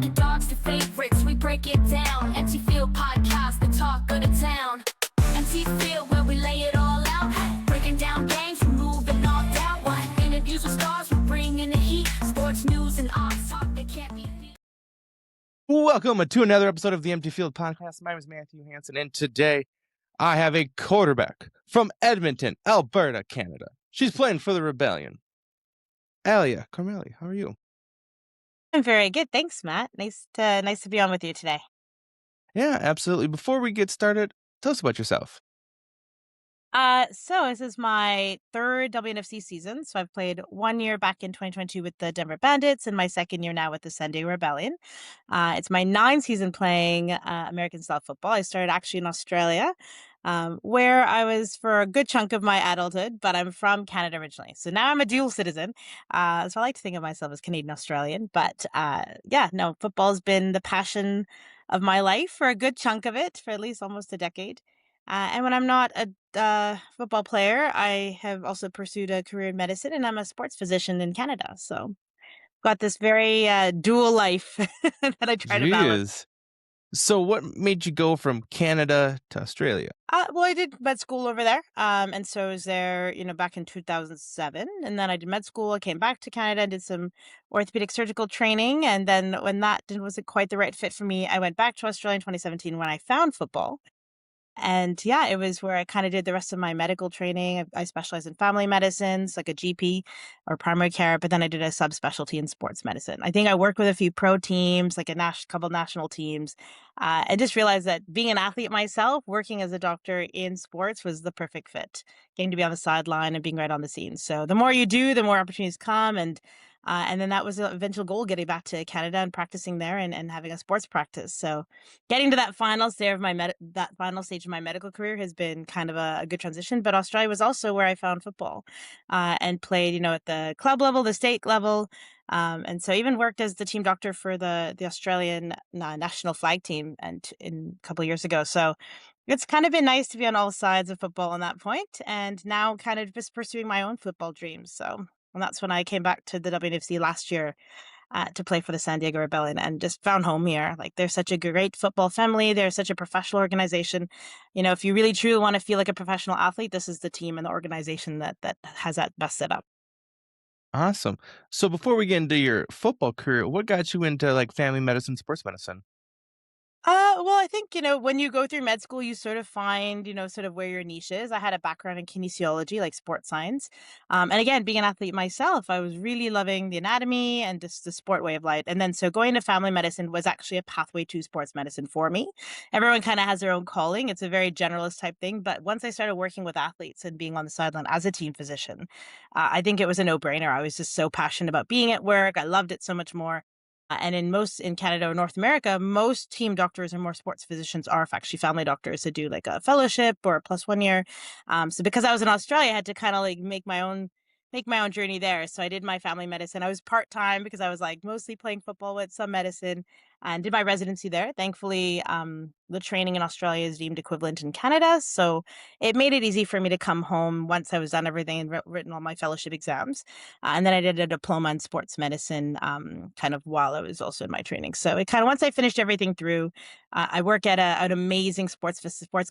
underdogs to favorites, we break it down. Empty Field Podcast, the talk of the town. Empty Field, where we lay it all out. Breaking down games, removing all doubt. One interviews with stars, we're bringing the heat. Sports news and odds talk that can't be beat. Welcome to another episode of the Empty Field Podcast. My name is Matthew Hansen, and today I have a quarterback from Edmonton, Alberta, Canada. She's playing for the Rebellion. Alia Carmali, how are you? I'm very good. Thanks, Matt. Nice to be on with you today. Yeah, absolutely. Before we get started, tell us about yourself. So this is my third WNFC season. So I've played 1 year back in 2022 with the Denver Bandits and my second year now with the San Diego Rebellion. It's my 9th season playing American style football. I started actually in Australia, where I was for a good chunk of my adulthood, but I'm from Canada originally. So now I'm a dual citizen. So I like to think of myself as Canadian Australian. But football's been the passion of my life for a good chunk of it, for at least almost a decade. And when I'm not a football player, I have also pursued a career in medicine, and I'm a sports physician in Canada. So got this very dual life that I try to balance. So what made you go from Canada to Australia? Well, I did med school over there. And so I was there, back in 2007. And then I did med school. I came back to Canada and did some orthopedic surgical training. And then when that wasn't quite the right fit for me, I went back to Australia in 2017 when I found football. And yeah, it was where I kind of did the rest of my medical training. I specialized in family medicines, like a GP or primary care, but then I did a subspecialty in sports medicine. I think I worked with a few pro teams, like a couple national teams, and just realized that being an athlete myself, working as a doctor in sports was the perfect fit. Getting to be on the sideline and being right on the scene. So the more you do, the more opportunities come. And then that was the eventual goal, getting back to Canada and practicing there and having a sports practice. So getting to that final stage of my medical career has been kind of a good transition. But Australia was also where I found football and played, at the club level, the state level. And so even worked as the team doctor for the Australian national flag team in a couple of years ago. So it's kind of been nice to be on all sides of football on that point, and now kind of just pursuing my own football dreams. And that's when I came back to the WNFC last year to play for the San Diego Rebellion and just found home here. Like, they're such a great football family. They're such a professional organization. If you really truly want to feel like a professional athlete, this is the team and the organization that has that best set up. Awesome. So before we get into your football career, what got you into like family medicine, sports medicine? Well, I think, when you go through med school, you sort of find, sort of where your niche is. I had a background in kinesiology, like sports science. And again, being an athlete myself, I was really loving the anatomy and just the sport way of life. And then so going to family medicine was actually a pathway to sports medicine for me. Everyone kind of has their own calling. It's a very generalist type thing. But once I started working with athletes and being on the sideline as a team physician, I think it was a no-brainer. I was just so passionate about being at work. I loved it so much more. And in Canada or North America, most team doctors and more sports physicians are actually family doctors that do like a fellowship or a +1 year. So because I was in Australia, I had to kind of like make my own journey there. So I did my family medicine. I was part-time because I was like mostly playing football with some medicine, and did my residency there. Thankfully, the training in Australia is deemed equivalent in Canada. So it made it easy for me to come home once I was done everything and written all my fellowship exams. And then I did a diploma in sports medicine kind of while I was also in my training. So it kind of, once I finished everything through, I work at an amazing sports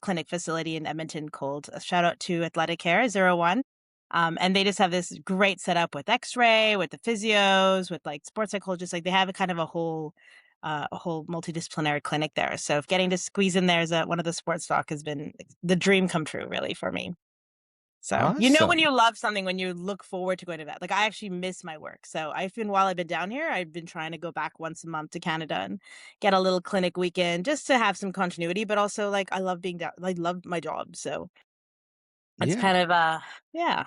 clinic facility in Edmonton called, shout out to Athletic Care 01. And they just have this great setup with X-ray, with the physios, with like sports psychologists. Like, they have a kind of a whole multidisciplinary clinic there. So if getting to squeeze in there as one of the sports doc has been the dream come true, really, for me. So Awesome. when you love something, when you look forward to going to that. Like, I actually miss my work. So while I've been down here, I've been trying to go back once a month to Canada and get a little clinic weekend just to have some continuity. But also, like, I love being down. I love my job. So it's kind of yeah.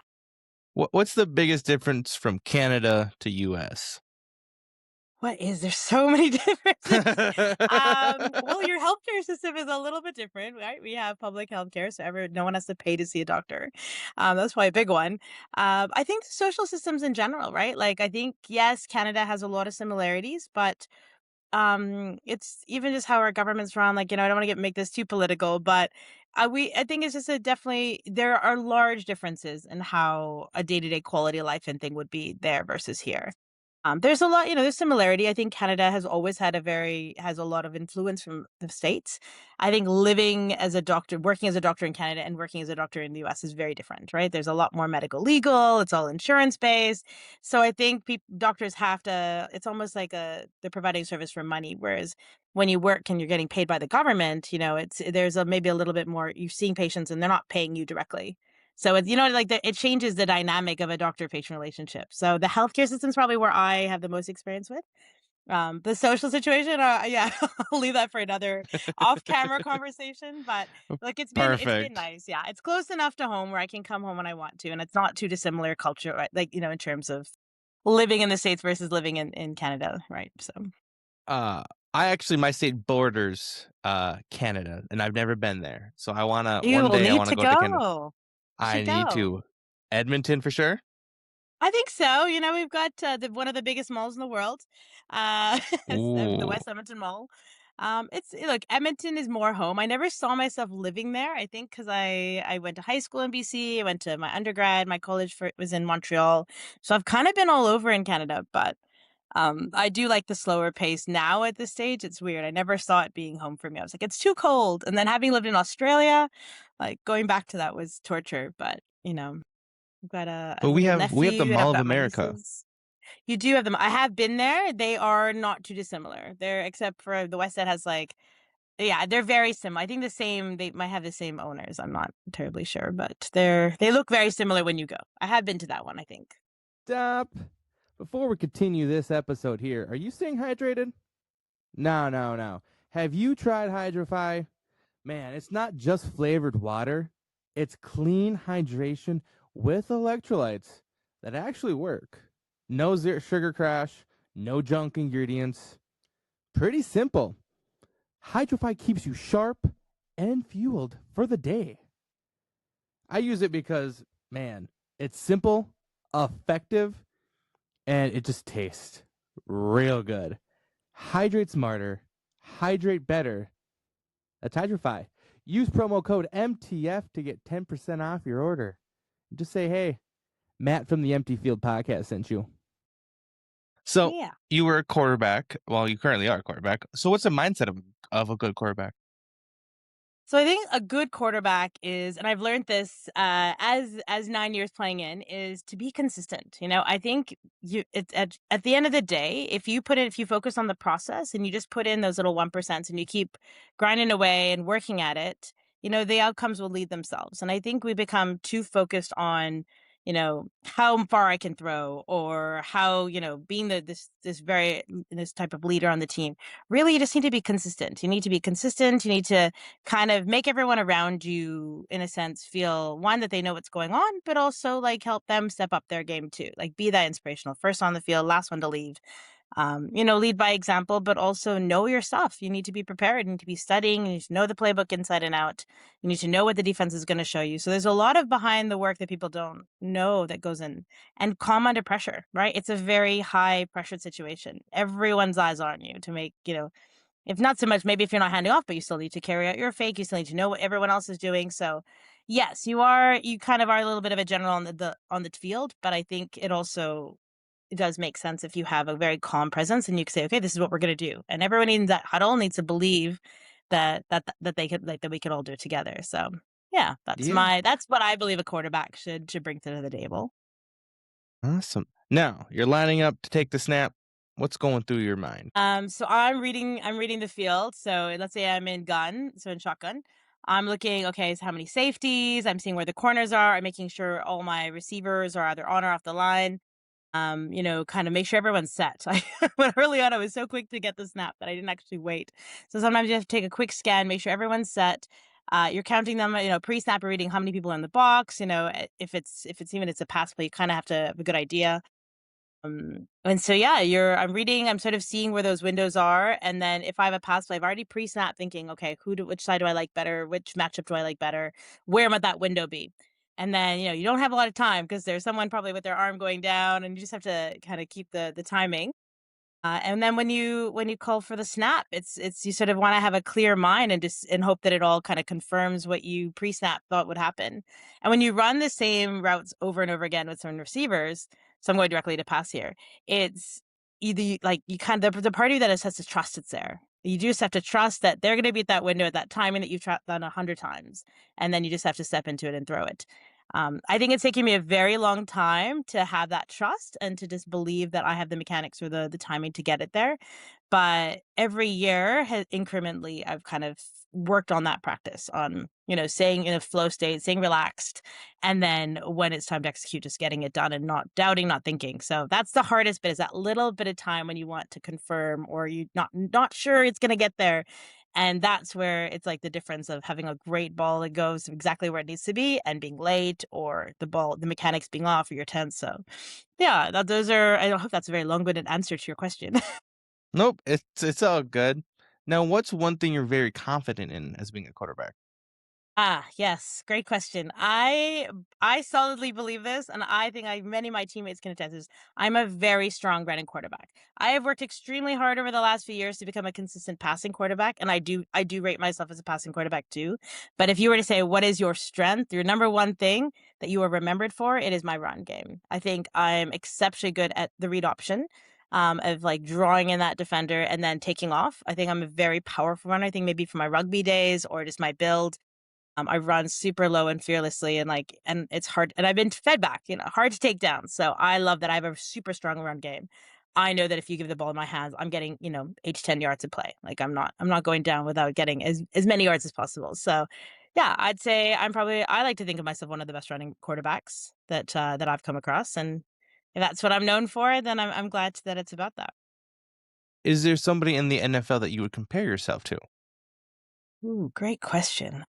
What's the biggest difference from Canada to US? There's so many differences. Well, your healthcare system is a little bit different, right? We have public healthcare, so no one has to pay to see a doctor. That's probably a big one. I think the social systems in general, right? Like, I think, yes, Canada has a lot of similarities, but it's even just how our government's run. Like, I don't want to make this too political, but I think it's just definitely there are large differences in how a day-to-day quality of life and thing would be there versus here. There's a lot, there's similarity. I think Canada has always has a lot of influence from the States. I think working as a doctor in Canada and working as a doctor in the US is very different, right? There's a lot more medical legal, it's all insurance based. So I think doctors it's almost like they're providing a service for money. Whereas when you work and you're getting paid by the government, there's maybe a little bit more, you're seeing patients and they're not paying you directly. So it changes the dynamic of a doctor-patient relationship. So the healthcare system is probably where I have the most experience with. The social situation, yeah, I'll leave that for another off-camera conversation. But like it's been Perfect. nice. Yeah, it's close enough to home where I can come home when I want to, and it's not too dissimilar culture, right? Like in terms of living in the States versus living in Canada, right? So Uh, my state borders Canada, and I've never been there. So you one will day I need want to to go to Canada. go. You I should need go. to. Edmonton for sure. I think so. We've got one of the biggest malls in the world, the Ooh. West Edmonton Mall. Look, Edmonton is more home. I never saw myself living there. I think because I went to high school in BC. I went to my undergrad. My was in Montreal, so I've kind of been all over in Canada. But I do like the slower pace now at this stage. It's weird. I never saw it being home for me. I was like, it's too cold. And then having lived in Australia, like going back to that was torture. But I've got a But we little have the nephew and Mall I've of got my America. nieces. You do have them. I have been there. They are not too dissimilar. Except for the West End has yeah, they're very similar. I think they might have the same owners. I'm not terribly sure, but they look very similar when you go. I have been to that one, I think. Stop. Before we continue this episode here, are you staying hydrated? No, no, no. Have you tried Hydrofy? Man, it's not just flavored water. It's clean hydration with electrolytes that actually work. No sugar crash, no junk ingredients. Pretty simple. Hydrofy keeps you sharp and fueled for the day. I use it because, man, it's simple, effective, and it just tastes real good. Hydrate smarter, hydrate better. That's Hydrofy. Use promo code MTF to get 10% off your order. Just say, hey, Matt from the Empty Field podcast sent you. So Yeah. you were a quarterback. Well, you currently are a quarterback. So what's the mindset of a good quarterback? So I think a good quarterback is, and I've learned this as 9 years playing in, is to be consistent. I think it's at the end of the day, if you focus on the process and you just put in those little 1% and you keep grinding away and working at it, the outcomes will lead themselves. And I think we become too focused on how far I can throw, or how being this type of leader on the team. Really, you just need to be consistent. You need to be consistent. You need to kind of make everyone around you, in a sense, feel, one, that they know what's going on, but also like help them step up their game too. Like, be that inspirational, first on the field, last one to leave. Lead by example, but also know your stuff. You need to be prepared. You need to be studying. You need to know the playbook inside and out. You need to know what the defense is going to show you. So there's a lot of behind the work that people don't know that goes in. And calm under pressure, right? It's a very high pressured situation. Everyone's eyes are on you to make, if not so much, maybe if you're not handing off, but you still need to carry out your fake. You still need to know what everyone else is doing. So yes, you kind of are a little bit of a general on the field, but I think it does make sense if you have a very calm presence and you can say, okay, this is what we're going to do. And everyone in that huddle needs to believe that we could all do it together. So yeah, that's what I believe a quarterback should bring to the table. Awesome. Now you're lining up to take the snap. What's going through your mind? So I'm reading the field. So let's say I'm in shotgun. I'm looking, okay, so how many safeties? I'm seeing where the corners are. I'm making sure all my receivers are either on or off the line. Kind of make sure everyone's set. When early on, I was so quick to get the snap that I didn't actually wait. So sometimes you have to take a quick scan, make sure everyone's set. You're counting them, pre-snap, you're reading how many people are in the box. If it's a pass play, you kind of have to have a good idea. And so, yeah, I'm sort of seeing where those windows are. And then if I have a pass play, I've already pre-snap thinking, okay, which side do I like better? Which matchup do I like better? Where might that window be? And then, you don't have a lot of time because there's someone probably with their arm going down, and you just have to kind of keep the timing. And then when you call for the snap, it's you sort of want to have a clear mind and hope that it all kind of confirms what you pre-snap thought would happen. And when you run the same routes over and over again with some receivers, so I'm going directly to pass here. you kind of the part of you that has to trust it's there. You just have to trust that they're going to be at that window at that timing that you've done 100 times, and then you just have to step into it and throw it. I think it's taken me a very long time to have that trust and to just believe that I have the mechanics or the timing to get it there. But every year has incrementally, I've kind of worked on that practice on, staying in a flow state, staying relaxed. And then when it's time to execute, just getting it done and not doubting, not thinking. So that's the hardest bit, is that little bit of time when you want to confirm or you not sure it's going to get there. And that's where it's like the difference of having a great ball that goes exactly where it needs to be and being late, or the mechanics being off, or you're tense. So yeah, those are, I don't hope that's a very long-winded answer to your question. Nope, it's all good. Now, what's one thing you're very confident in as being a quarterback? Yes, great question. I solidly believe this, and I think many of my teammates can attest this. I'm a very strong running quarterback. I have worked extremely hard over the last few years to become a consistent passing quarterback, and I do rate myself as a passing quarterback too. But if you were to say what is your strength, your number one thing that you are remembered for, it is my run game. I think I'm exceptionally good at the read option. Of like drawing in that defender and then taking off. I think I'm a very powerful runner. I think maybe from my rugby days or just my build. I run super low and fearlessly, and it's hard, and I've been fed back, hard to take down. So I love that I have a super strong run game. I know that if you give the ball in my hands, I'm getting, 8 to 10 yards of play. Like I'm not going down without getting as many yards as possible. So yeah, I'd say I like to think of myself one of the best running quarterbacks that I've come across. And if that's what I'm known for, then I'm glad that it's about that. Is there somebody in the NFL that you would compare yourself to? Ooh, great question.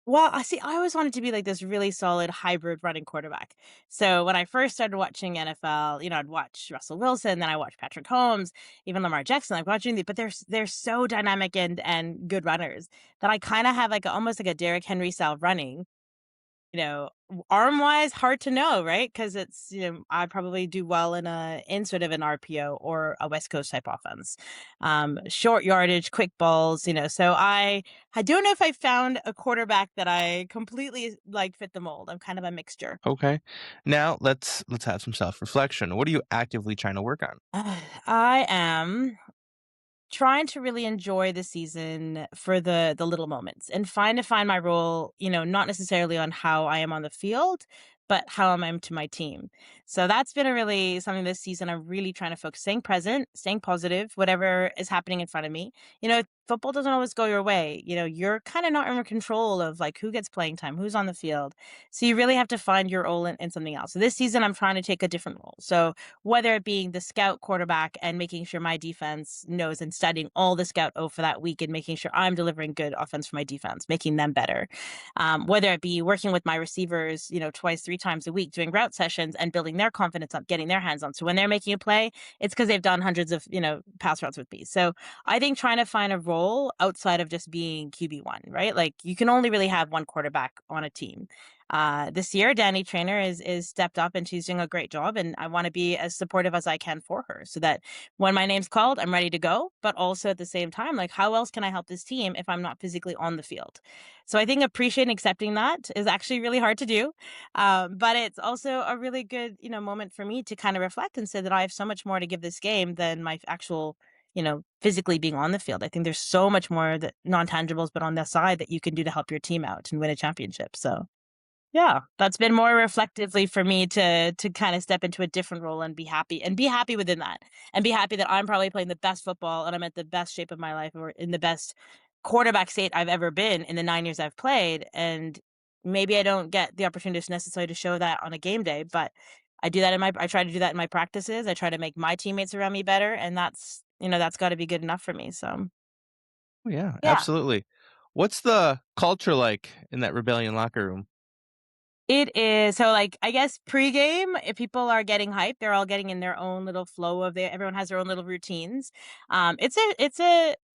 Well, I see. I always wanted to be like this really solid hybrid running quarterback. So when I first started watching NFL, I'd watch Russell Wilson, then I watched Patrick Holmes, even Lamar Jackson. I'm watching these, but they're so dynamic and good runners that I kind of have like almost like a Derrick Henry style running. Arm wise, hard to know, right? Because it's, I probably do well in sort of an RPO or a West Coast type offense. Short yardage, quick balls, so I don't know if I found a quarterback that I completely like fit the mold. I'm kind of a mixture. Okay. Now let's have some self-reflection. What are you actively trying to work on? I am trying to really enjoy the season for the little moments and find my role, not necessarily on how I am on the field, but how am I to my team. So that's been a really something this season. I'm really trying to focus, staying present, staying positive, whatever is happening in front of me. Football doesn't always go your way. You're kind of not in control of like who gets playing time, who's on the field. So you really have to find your role in something else. So this season I'm trying to take a different role. So whether it being the scout quarterback and making sure my defense knows and studying all the scout for that week and making sure I'm delivering good offense for my defense, making them better. Whether it be working with my receivers, twice, 3 times a week, doing route sessions and building their confidence up, getting their hands on. So when they're making a play, it's because they've done hundreds of, pass routes with me. So I think trying to find a role outside of just being QB1, right? Like you can only really have one quarterback on a team. This year, Danny Trainer is stepped up and she's doing a great job. And I want to be as supportive as I can for her so that when my name's called, I'm ready to go. But also at the same time, like how else can I help this team if I'm not physically on the field? So I think appreciating accepting that is actually really hard to do. But it's also a really good, moment for me to kind of reflect and say that I have so much more to give this game than my actual physically being on the field. I think there's so much more that non-tangibles, but on the side that you can do to help your team out and win a championship. So yeah, that's been more reflectively for me to kind of step into a different role and be happy within that, and be happy that I'm probably playing the best football and I'm at the best shape of my life or in the best quarterback state I've ever been in the 9 years I've played. And maybe I don't get the opportunities necessarily to show that on a game day, but I try to do that in my practices. I try to make my teammates around me better, and that's got to be good enough for me. So Oh, yeah, yeah. absolutely. What's the culture like in that Rebellion locker room? It is. So, like, I guess pregame, if people are getting hyped, they're all getting in their own little flow of everyone has their own little routines.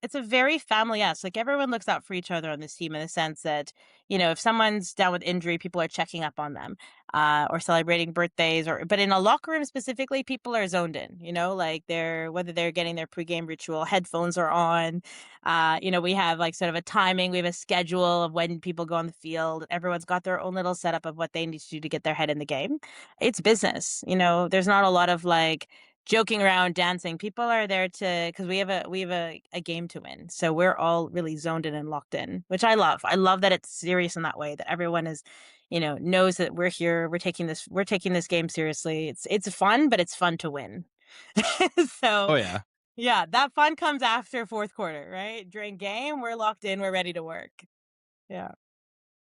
It's a very family-esque. Like everyone looks out for each other on this team in the sense that, if someone's down with injury, people are checking up on them, or celebrating birthdays but in a locker room specifically, people are zoned in, like whether they're getting their pregame ritual, headphones are on. We have like sort of a timing, we have a schedule of when people go on the field. Everyone's got their own little setup of what they need to do to get their head in the game. It's business, there's not a lot of like joking around, dancing. People are there because we have a game to win. So we're all really zoned in and locked in, which I love. I love that it's serious in that way, that everyone is, knows that we're here. We're taking this game seriously. It's fun, but it's fun to win. So Oh yeah. yeah, that fun comes after fourth quarter, right? During game, we're locked in, we're ready to work. Yeah.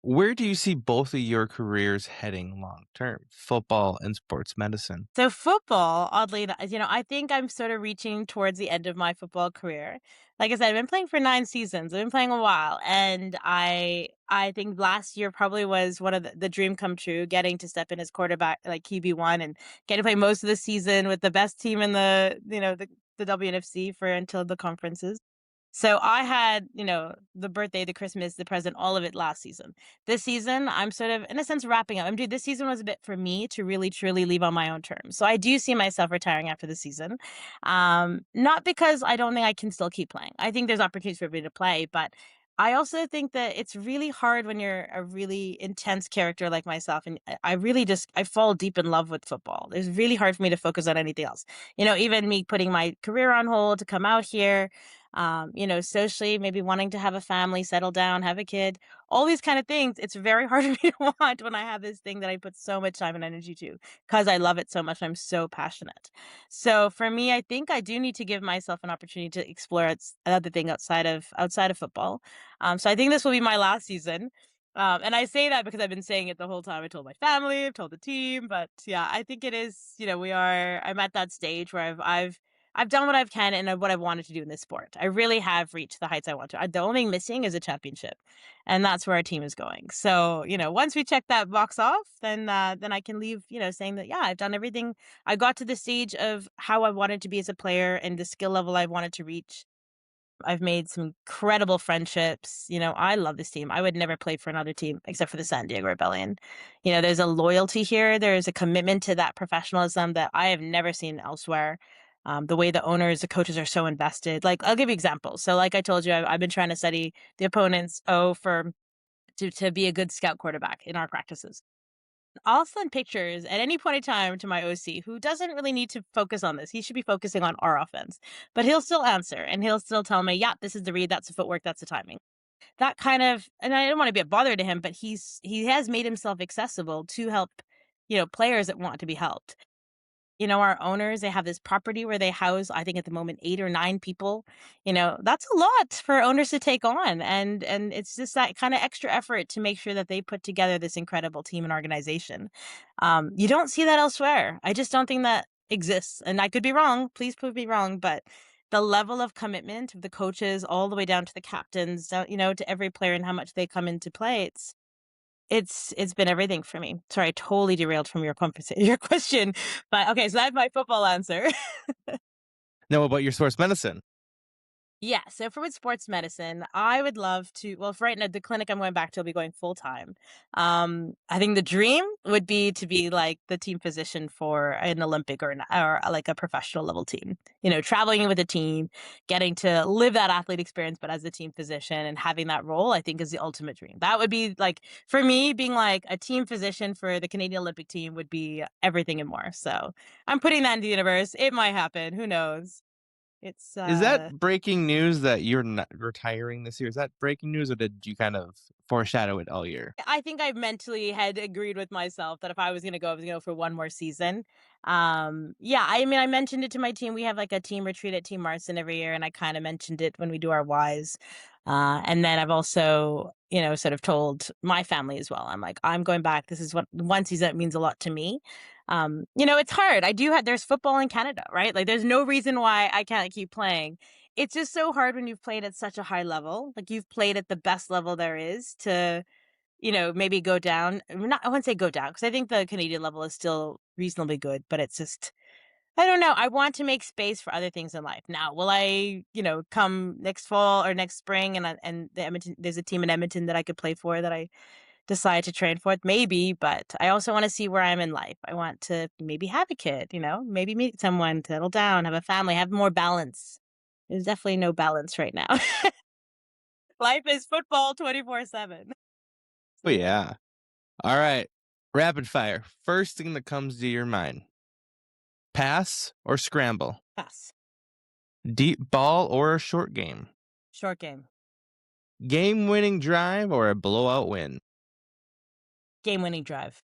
Where do you see both of your careers heading long term? Football and sports medicine. So football, oddly enough, I think I'm sort of reaching towards the end of my football career. Like I said, I've been playing for 9 seasons. I've been playing a while, and I think last year probably was one of the dream come true, getting to step in as quarterback, like QB1, and getting to play most of the season with the best team in the WNFC for until the conferences. So I had, the birthday, the Christmas, the present, all of it last season. This season, I'm sort of, in a sense, wrapping up. This season was a bit for me to really, truly leave on my own terms. So I do see myself retiring after the season. Not because I don't think I can still keep playing. I think there's opportunities for me to play, but I also think that it's really hard when you're a really intense character like myself. And I really I fall deep in love with football. It's really hard for me to focus on anything else. Even me putting my career on hold to come out here, socially, maybe wanting to have a family, settle down, have a kid, all these kind of things. It's very hard for me to want when I have this thing that I put so much time and energy to because I love it so much. I'm so passionate. So for me, I think I do need to give myself an opportunity to explore another thing outside of football. So I think this will be my last season. And I say that because I've been saying it the whole time. I told my family, I've told the team, but yeah, I think it is, I'm at that stage where I've done what I can and what I've wanted to do in this sport. I really have reached the heights I want to. The only thing missing is a championship, and that's where our team is going. So, once we check that box off, then I can leave, saying that, yeah, I've done everything. I got to the stage of how I wanted to be as a player and the skill level I wanted to reach. I've made some incredible friendships. I love this team. I would never play for another team except for the San Diego Rebellion. There's a loyalty here. There's a commitment to that professionalism that I have never seen elsewhere. The way the owners, the coaches are so invested. Like, I'll give you examples. So like I told you, I've been trying to study the opponents, to be a good scout quarterback in our practices. I'll send pictures at any point in time to my OC, who doesn't really need to focus on this. He should be focusing on our offense, but he'll still answer and he'll still tell me, yeah, this is the read, that's the footwork, that's the timing. That kind of, and I don't want to be a bother to him, but he has made himself accessible to help, players that want to be helped. Our owners, they have this property where they house, I think at the moment, 8 or 9 people. That's a lot for owners to take on. And it's just that kind of extra effort to make sure that they put together this incredible team and organization. You don't see that elsewhere. I just don't think that exists. And I could be wrong. Please prove me wrong. But the level of commitment of the coaches all the way down to the captains, to every player and how much they come into play, it's been everything for me. Sorry, I totally derailed from your your question, but okay, so that's my football answer. Now, what about your sports medicine? Yeah, so for with sports medicine, I would love to. Well, for right now, the clinic I'm going back to will be going full time. I think the dream would be to be like the team physician for an Olympic or like a professional level team. Traveling with a team, getting to live that athlete experience, but as a team physician and having that role, I think is the ultimate dream. That would be like for me, being like a team physician for the Canadian Olympic team would be everything and more. So I'm putting that in the universe. It might happen. Who knows? It's Is that breaking news that you're not retiring this year? Is that breaking news, or did you kind of foreshadow it all year? I think I mentally had agreed with myself that if I was going to go, I was going to go for one more season. Yeah, I mean, I mentioned it to my team. We have like a team retreat at Team Marston every year, and I kind of mentioned it when we do our whys. And then I've also, sort of told my family as well. I'm like, I'm going back. This is what one season that means a lot to me. It's hard. There's football in Canada, right? Like, there's no reason why I can't keep playing. It's just so hard when you've played at such a high level. Like, you've played at the best level there is to, maybe go down. I wouldn't say go down because I think the Canadian level is still reasonably good, but it's just, I don't know. I want to make space for other things in life. Now, will I, come next fall or next spring and there's a team in Edmonton that I could play for that I decide to train for it? Maybe, but I also want to see where I'm in life. I want to maybe have a kid, maybe meet someone, settle down, have a family, have more balance. There's definitely no balance right now. Life is football 24/7. Oh, yeah. All right. Rapid fire. First thing that comes to your mind. Pass or scramble? Pass. Deep ball or a short game? Short game. Game-winning drive or a blowout win? Game-winning drive.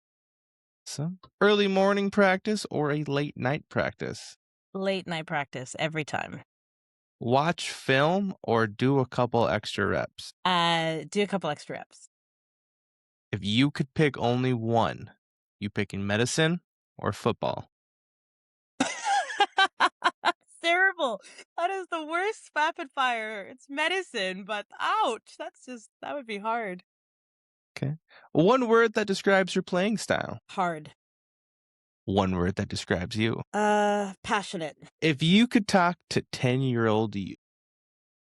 So, early morning practice or a late night practice? Late night practice every time. Watch film or do a couple extra reps? Do a couple extra reps. If you could pick only one, you picking medicine or football? Terrible. That is the worst rapid fire. It's medicine, but ouch. That would be hard. Okay. One word that describes your playing style. Hard. One word that describes you. Passionate. If you could talk to 10-year-old you,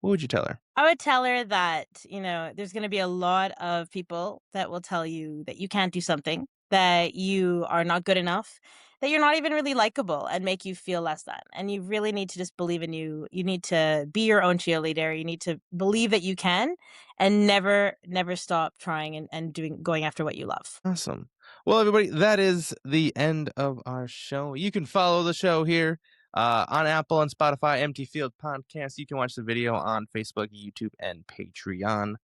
what would you tell her? I would tell her that, there's going to be a lot of people that will tell you that you can't do something, that you are not good enough, that you're not even really likable and make you feel less than. And you really need to just believe in you. You need to be your own cheerleader. You need to believe that you can and never stop trying and going after what you love. Awesome. Well, everybody, that is the end of our show. You can follow the show here on Apple and Spotify, Empty Field Podcast. You can watch the video on Facebook, YouTube, and Patreon.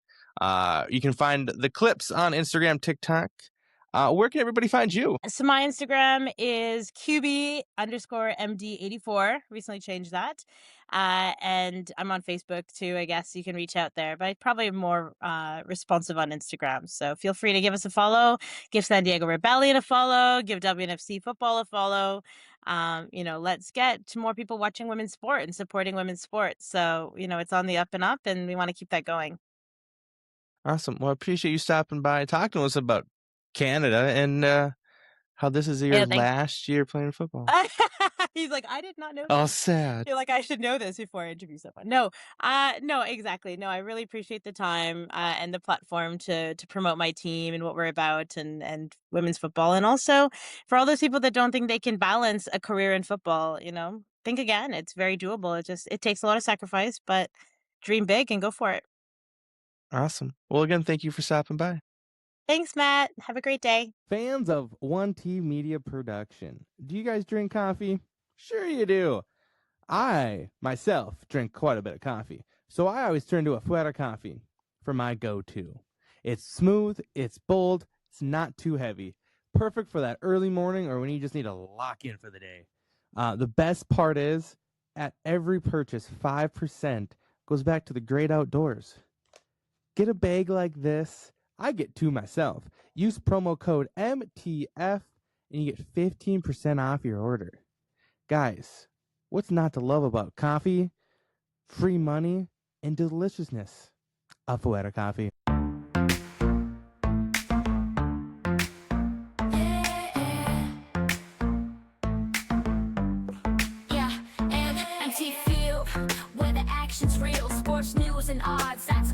You can find the clips on Instagram, TikTok. Where can everybody find you? So my Instagram is QB_MD84. Recently changed that. And I'm on Facebook too, I guess. You can reach out there, but I'm probably more responsive on Instagram. So feel free to give us a follow. Give San Diego Rebellion a follow. Give WNFC Football a follow. Let's get to more people watching women's sport and supporting women's sports. So, it's on the up and up, and we want to keep that going. Awesome. Well, I appreciate you stopping by, talking to us about Canada and how this is your last year playing football. He's like, I did not know Oh, this. sad. You're like, I should know this before I interview someone. No, exactly. No, I really appreciate the time and the platform to promote my team and what we're about and women's football. And also for all those people that don't think they can balance a career in football, think again. It's very doable. It takes a lot of sacrifice, but dream big and go for it. Awesome. Well, again, thank you for stopping by. Thanks, Matt. Have a great day. Fans of 1T Media Production, do you guys drink coffee? Sure you do. I, myself, drink quite a bit of coffee, so I always turn to a Fuera coffee for my go-to. It's smooth, it's bold, it's not too heavy. Perfect for that early morning or when you just need to lock in for the day. The best part is, at every purchase, 5% goes back to the great outdoors. Get a bag like this. I get two myself. Use promo code MTF and you get 15% off your order. Guys, what's not to love about coffee, free money, and deliciousness? A Fuera coffee. Yeah, and MT Field, where the action's real, sports news and odds, that's